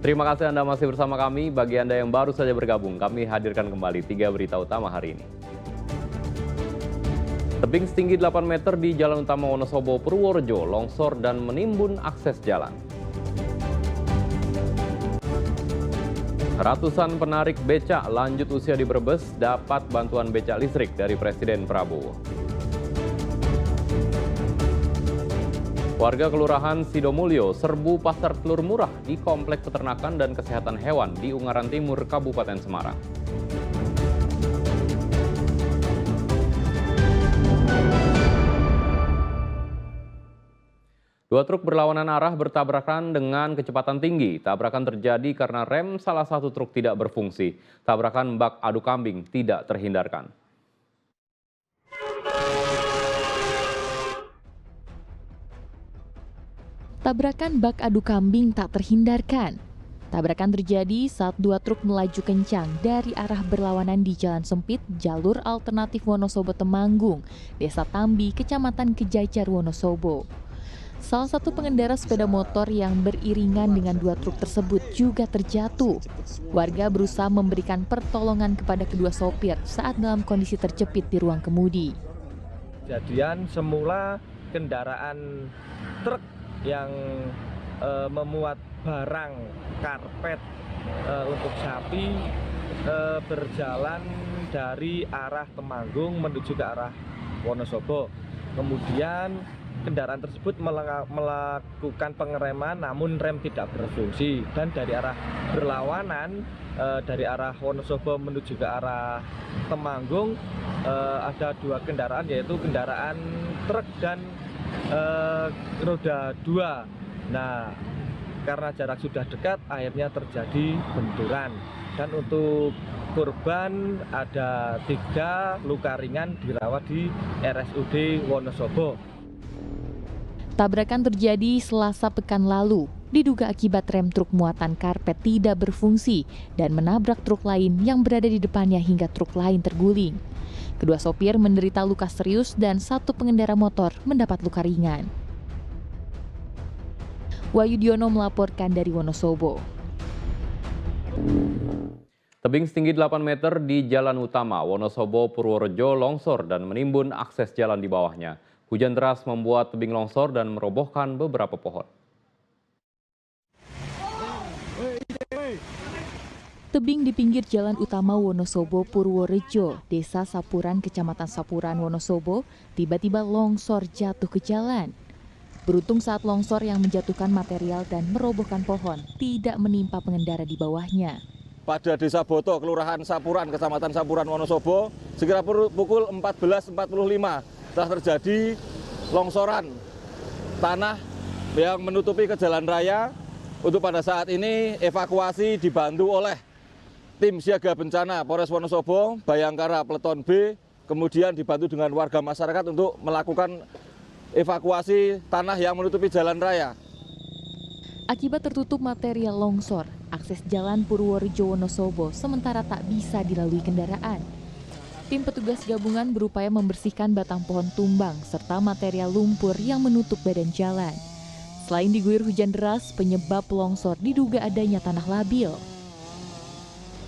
Terima kasih Anda masih bersama kami. Bagi Anda yang baru saja bergabung, kami hadirkan kembali 3 berita utama hari ini. Tebing setinggi 8 meter di Jalan Utama Wonosobo, Purworejo, longsor dan menimbun akses jalan. Ratusan penarik becak lanjut usia di Brebes dapat bantuan becak listrik dari Presiden Prabowo. Warga Kelurahan Sidomulyo serbu pasar telur murah di Komplek Peternakan dan Kesehatan Hewan di Ungaran Timur, Kabupaten Semarang. Dua truk berlawanan arah bertabrakan dengan kecepatan tinggi. Tabrakan terjadi karena rem salah satu truk tidak berfungsi. Tabrakan bak adu kambing tidak terhindarkan. Tabrakan bak adu kambing tak terhindarkan. Tabrakan terjadi saat dua truk melaju kencang dari arah berlawanan di jalan sempit jalur alternatif Wonosobo Temanggung, Desa Tambi, Kecamatan Kejajar, Wonosobo. Salah satu pengendara sepeda motor yang beriringan dengan dua truk tersebut juga terjatuh. Warga berusaha memberikan pertolongan kepada kedua sopir saat dalam kondisi terjepit di ruang kemudi. Kejadian semula kendaraan truk yang memuat barang karpet untuk sapi berjalan dari arah Temanggung menuju ke arah Wonosobo. Kemudian kendaraan tersebut melakukan pengereman namun rem tidak berfungsi, dan dari arah berlawanan dari arah Wonosobo menuju ke arah Temanggung ada dua kendaraan, yaitu kendaraan truk dan roda 2. Nah, karena jarak sudah dekat akhirnya terjadi benturan, dan untuk korban ada 3 luka ringan dirawat di RSUD Wonosobo. Tabrakan terjadi Selasa pekan lalu, diduga akibat rem truk muatan karpet tidak berfungsi dan menabrak truk lain yang berada di depannya hingga truk lain terguling. Kedua sopir menderita luka serius dan satu pengendara motor mendapat luka ringan. Wahyudiono melaporkan dari Wonosobo. Tebing setinggi 8 meter di Jalan Utama Wonosobo, Purworejo longsor dan menimbun akses jalan di bawahnya. Hujan deras membuat tebing longsor dan merobohkan beberapa pohon. Tebing di pinggir Jalan Utama Wonosobo, Purworejo, Desa Sapuran, Kecamatan Sapuran, Wonosobo, tiba-tiba longsor jatuh ke jalan. Beruntung saat longsor yang menjatuhkan material dan merobohkan pohon tidak menimpa pengendara di bawahnya. Pada Desa Boto, Kelurahan Sapuran, Kecamatan Sapuran, Wonosobo, sekira pukul 14.45 telah terjadi longsoran tanah yang menutupi ke jalan raya. Untuk pada saat ini evakuasi dibantu oleh tim siaga bencana Polres Wonosobo, Bayangkara Peleton B, kemudian dibantu dengan warga masyarakat untuk melakukan evakuasi tanah yang menutupi jalan raya. Akibat tertutup material longsor, akses jalan Purworejo Wonosobo sementara tak bisa dilalui kendaraan. Tim petugas gabungan berupaya membersihkan batang pohon tumbang serta material lumpur yang menutup badan jalan. Selain diguyur hujan deras, penyebab longsor diduga adanya tanah labil.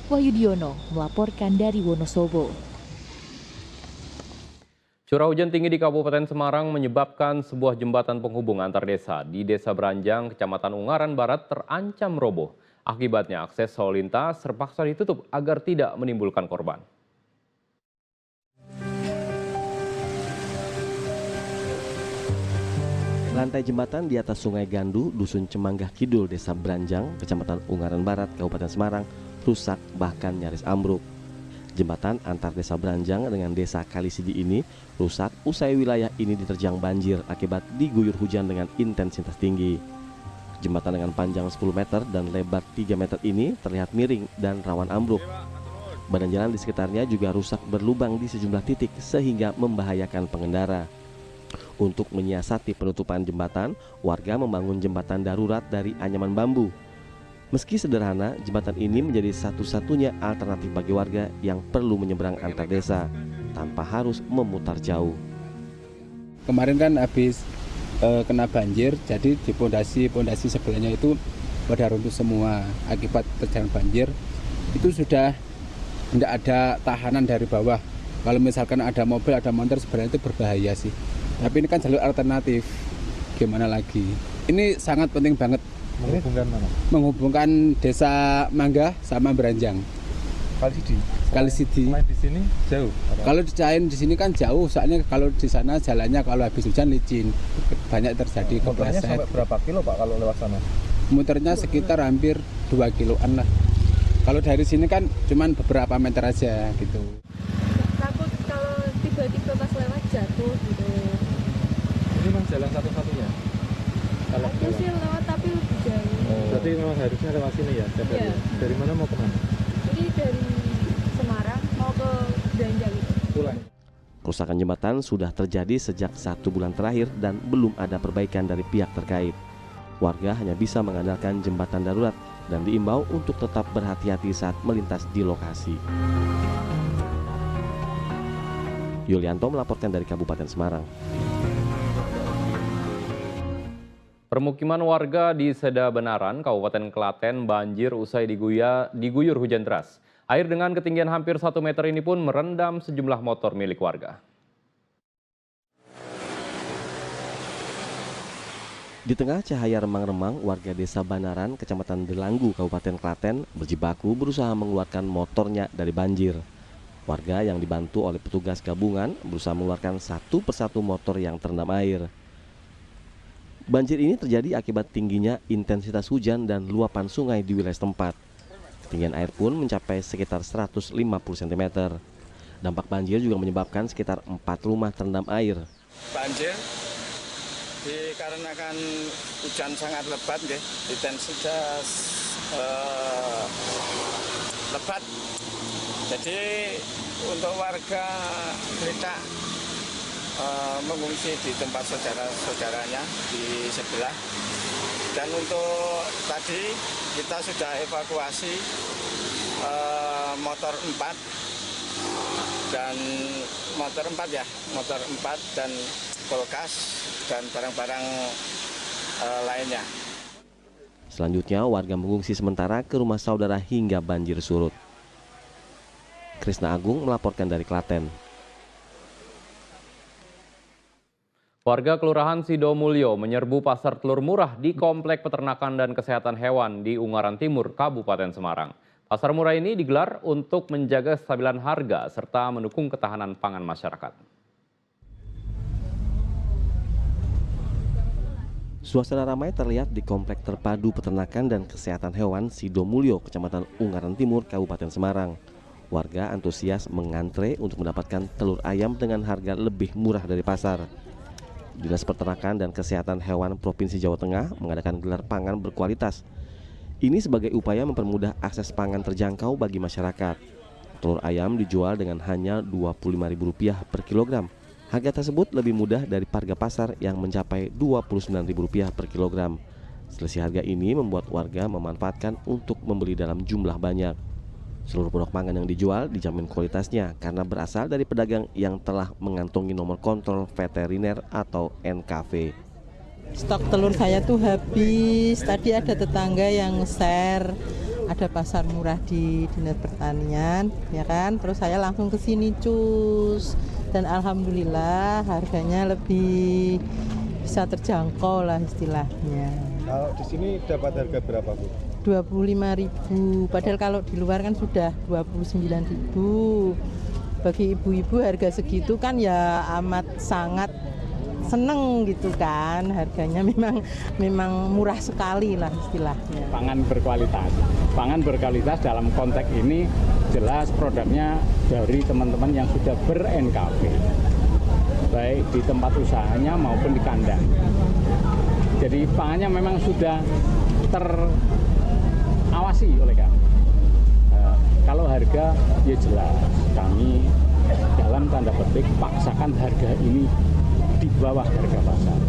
Wahyudiono melaporkan dari Wonosobo. Curah hujan tinggi di Kabupaten Semarang menyebabkan sebuah jembatan penghubung antar desa di Desa Beranjang, Kecamatan Ungaran Barat terancam roboh. Akibatnya akses lalu lintas terpaksa ditutup agar tidak menimbulkan korban. Lantai jembatan di atas Sungai Gandu, Dusun Cemanggah Kidul, Desa Beranjang, Kecamatan Ungaran Barat, Kabupaten Semarang, rusak bahkan nyaris ambruk. Jembatan antar Desa Beranjang dengan Desa Kalisidi ini rusak usai wilayah ini diterjang banjir akibat diguyur hujan dengan intensitas tinggi. Jembatan dengan panjang 10 meter dan lebar 3 meter ini terlihat miring dan rawan ambruk. Badan jalan di sekitarnya juga rusak berlubang di sejumlah titik sehingga membahayakan pengendara. Untuk menyiasati penutupan jembatan, warga membangun jembatan darurat dari anyaman bambu. Meski sederhana, jembatan ini menjadi satu-satunya alternatif bagi warga yang perlu menyeberang antar desa tanpa harus memutar jauh. Kemarin kan habis kena banjir, jadi di pondasi sebelahnya itu pada runtuh semua akibat terjangan banjir. Itu sudah tidak ada tahanan dari bawah. Kalau misalkan ada mobil, ada motor sebenarnya itu berbahaya sih. Tapi ini kan jalur alternatif, gimana lagi? Ini sangat penting banget. Menghubungkan mana? Menghubungkan Desa Mangga sama Branjang. Kali Sidi. Selain di sini jauh. Kalau dicain di sini kan jauh, soalnya kalau di sana jalannya kalau habis hujan licin, banyak terjadi Motornya kepleset. sampai berapa kilo Pak kalau lewat sana? Muternya sekitar hampir 2 kiloan lah. Kalau dari sini kan cuman beberapa meter aja gitu. Takut kalau tiba-tiba pas lewat jatuh gitu. Ini memang jalan satu-satunya? Ada sih lewat tapi lebih jauh. Berarti memang harusnya lewat sini ya? Iya. Dari mana mau kemana? Ini dari Semarang mau ke Branjang itu. Pulang. Kerusakan jembatan sudah terjadi sejak 1 bulan terakhir dan belum ada perbaikan dari pihak terkait. Warga hanya bisa mengandalkan jembatan darurat dan diimbau untuk tetap berhati-hati saat melintas di lokasi. Yulianto melaporkan dari Kabupaten Semarang. Permukiman warga di Seda Benaran, Kabupaten Klaten banjir usai diguyur hujan deras. Air dengan ketinggian hampir 1 meter ini pun merendam sejumlah motor milik warga. Di tengah cahaya remang-remang, warga Desa Banaran, Kecamatan Delanggu, Kabupaten Klaten, berjibaku berusaha mengeluarkan motornya dari banjir. Warga yang dibantu oleh petugas gabungan berusaha mengeluarkan satu persatu motor yang terendam air. Banjir ini terjadi akibat tingginya intensitas hujan dan luapan sungai di wilayah setempat. Ketinggian air pun mencapai sekitar 150 cm. Dampak banjir juga menyebabkan sekitar 4 rumah terendam air. Banjir dikarenakan hujan sangat lebat, intensitas lebat. Jadi untuk warga kita mengungsi di tempat saudara-saudaranya di sebelah. Dan untuk tadi kita sudah evakuasi motor 4 dan motor 4 dan kulkas dan barang-barang lainnya. Selanjutnya warga mengungsi sementara ke rumah saudara hingga banjir surut. Krisna Agung melaporkan dari Klaten. Warga Kelurahan Sidomulyo menyerbu pasar telur murah di Komplek Peternakan dan Kesehatan Hewan di Ungaran Timur, Kabupaten Semarang. Pasar murah ini digelar untuk menjaga kestabilan harga serta mendukung ketahanan pangan masyarakat. Suasana ramai terlihat di Komplek Terpadu Peternakan dan Kesehatan Hewan Sidomulyo, Kecamatan Ungaran Timur, Kabupaten Semarang. Warga antusias mengantre untuk mendapatkan telur ayam dengan harga lebih murah dari pasar. Dinas Peternakan dan Kesehatan Hewan Provinsi Jawa Tengah mengadakan gelar pangan berkualitas. Ini sebagai upaya mempermudah akses pangan terjangkau bagi masyarakat. Telur ayam dijual dengan hanya Rp25.000 per kilogram. Harga tersebut lebih mudah dari harga pasar yang mencapai Rp29.000 per kilogram. Selisih harga ini membuat warga memanfaatkan untuk membeli dalam jumlah banyak. Seluruh produk pangan yang dijual dijamin kualitasnya karena berasal dari pedagang yang telah mengantongi nomor kontrol veteriner atau NKV. Stok telur saya tuh habis. Tadi ada tetangga yang share, ada pasar murah di Dinas Pertanian, ya kan? Terus saya langsung ke sini cus. Dan alhamdulillah harganya lebih bisa terjangkau lah istilahnya. Kalau di sini dapat harga berapa, Bu? 25.000, padahal kalau di luar kan sudah 29.000. Bagi ibu-ibu harga segitu kan ya amat sangat seneng gitu kan, harganya memang murah sekali lah istilahnya. Pangan berkualitas dalam konteks ini jelas produknya dari teman-teman yang sudah ber-NKV, baik di tempat usahanya maupun di kandang. Jadi pangannya memang sudah terawasi oleh kami. Kalau harga ya jelas kami dalam tanda petik paksakan harga ini di bawah harga pasar.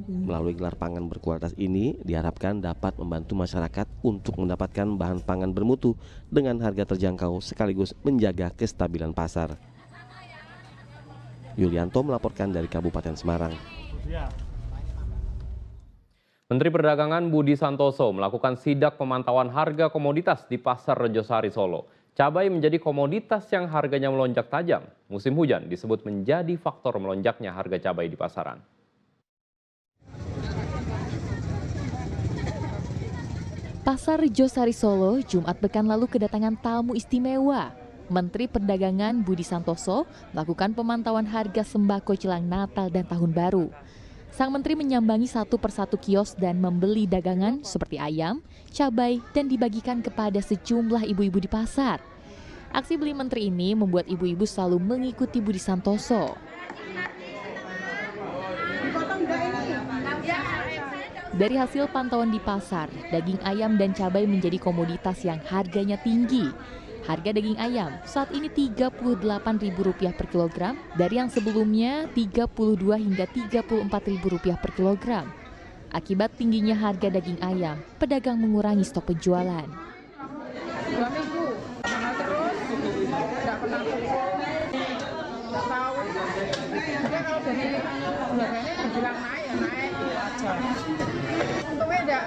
Melalui gelar pangan berkualitas ini diharapkan dapat membantu masyarakat untuk mendapatkan bahan pangan bermutu dengan harga terjangkau sekaligus menjaga kestabilan pasar. Yulianto melaporkan dari Kabupaten Semarang. Menteri Perdagangan Budi Santoso melakukan sidak pemantauan harga komoditas di Pasar Rejosari Solo. Cabai menjadi komoditas yang harganya melonjak tajam. Musim hujan disebut menjadi faktor melonjaknya harga cabai di pasaran. Pasar Rejosari Solo Jumat pekan lalu kedatangan tamu istimewa. Menteri Perdagangan Budi Santoso melakukan pemantauan harga sembako jelang Natal dan Tahun Baru. Sang Menteri menyambangi satu persatu kios dan membeli dagangan seperti ayam, cabai, dan dibagikan kepada sejumlah ibu-ibu di pasar. Aksi beli Menteri ini membuat ibu-ibu selalu mengikuti Budi Santoso. Dari hasil pantauan di pasar, daging ayam dan cabai menjadi komoditas yang harganya tinggi. Harga daging ayam saat ini Rp38.000 per kilogram dari yang sebelumnya Rp32 hingga Rp34.000 per kilogram. Akibat tingginya harga daging ayam, pedagang mengurangi stok penjualan. 2 minggu, mana terus, nggak pernah pukul, nggak tahu. Dia kalau dari harganya dibilang naik, ya naik aja. Untungnya enggak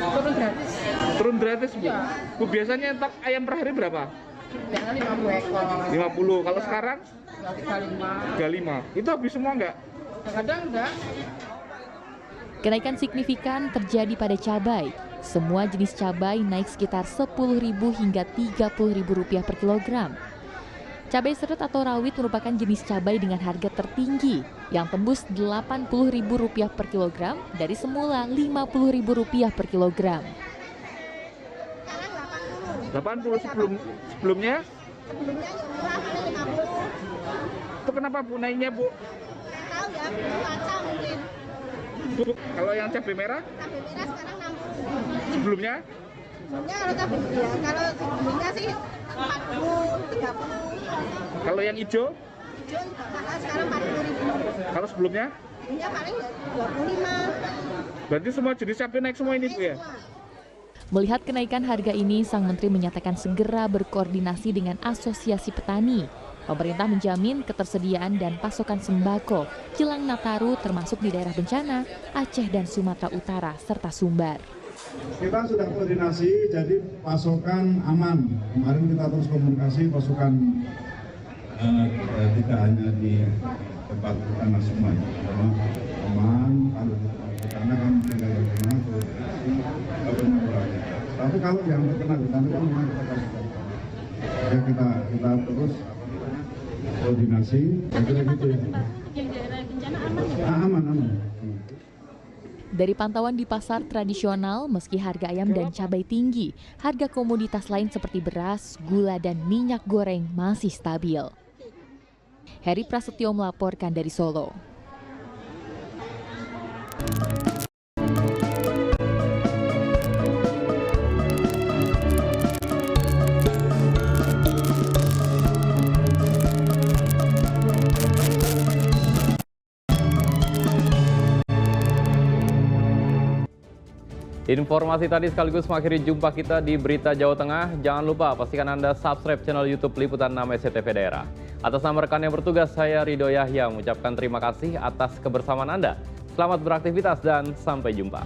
turun gratis. Turun gratis, Bu? Ya. Bu, biasanya stok ayam per hari berapa? Biasanya 50 ekor. 50, kalau sekarang? 35. 35. Itu habis semua nggak? Kadang enggak. Kenaikan signifikan terjadi pada cabai. Semua jenis cabai naik sekitar Rp10.000 hingga Rp30.000 per kilogram. Cabai seret atau rawit merupakan jenis cabai dengan harga tertinggi yang tembus Rp80.000 per kilogram dari semula Rp50.000 per kilogram. 80 sebelumnya? Sebelumnya murah, 50. Itu kenapa, Bu, naiknya, Bu? Tahu ya, cuaca mungkin. Bu, kalau yang cabai merah? Cabai merah sekarang 60. Sebelumnya? Sebelumnya kalau cabai ya, kalau sebelumnya sih 40, 30. Kalau yang hijau? Hijau mahal sekarang 40.000. Kalau sebelumnya? Sebelumnya paling 25. Berarti semua jenis cabai naik semua ini, Bu, ya? Melihat kenaikan harga ini, Sang Menteri menyatakan segera berkoordinasi dengan Asosiasi Petani. Pemerintah menjamin ketersediaan dan pasokan sembako jelang Nataru termasuk di daerah bencana, Aceh dan Sumatera Utara serta Sumbar. Kita sudah koordinasi, jadi pasokan aman. Kemarin kita terus komunikasi pasokan tidak hanya di tempat kita Sumbar, aman. Karena kan tinggal di sana, tapi kalau yang terkena di sana kan memang kita kasih. Ya kita terus koordinasi, kira gitu ya. Yang daerah bencana aman ya? Aman. Dari pantauan di pasar tradisional, meski harga ayam dan cabai tinggi, harga komoditas lain seperti beras, gula, dan minyak goreng masih stabil. Heri Prasetyo melaporkan dari Solo. Informasi tadi sekaligus mengakhiri jumpa kita di Berita Jawa Tengah. Jangan lupa pastikan Anda subscribe channel YouTube Liputan 6 SCTV Daerah. Atas nama rekan yang bertugas, saya Ridho Yahya mengucapkan terima kasih atas kebersamaan Anda. Selamat beraktivitas dan sampai jumpa.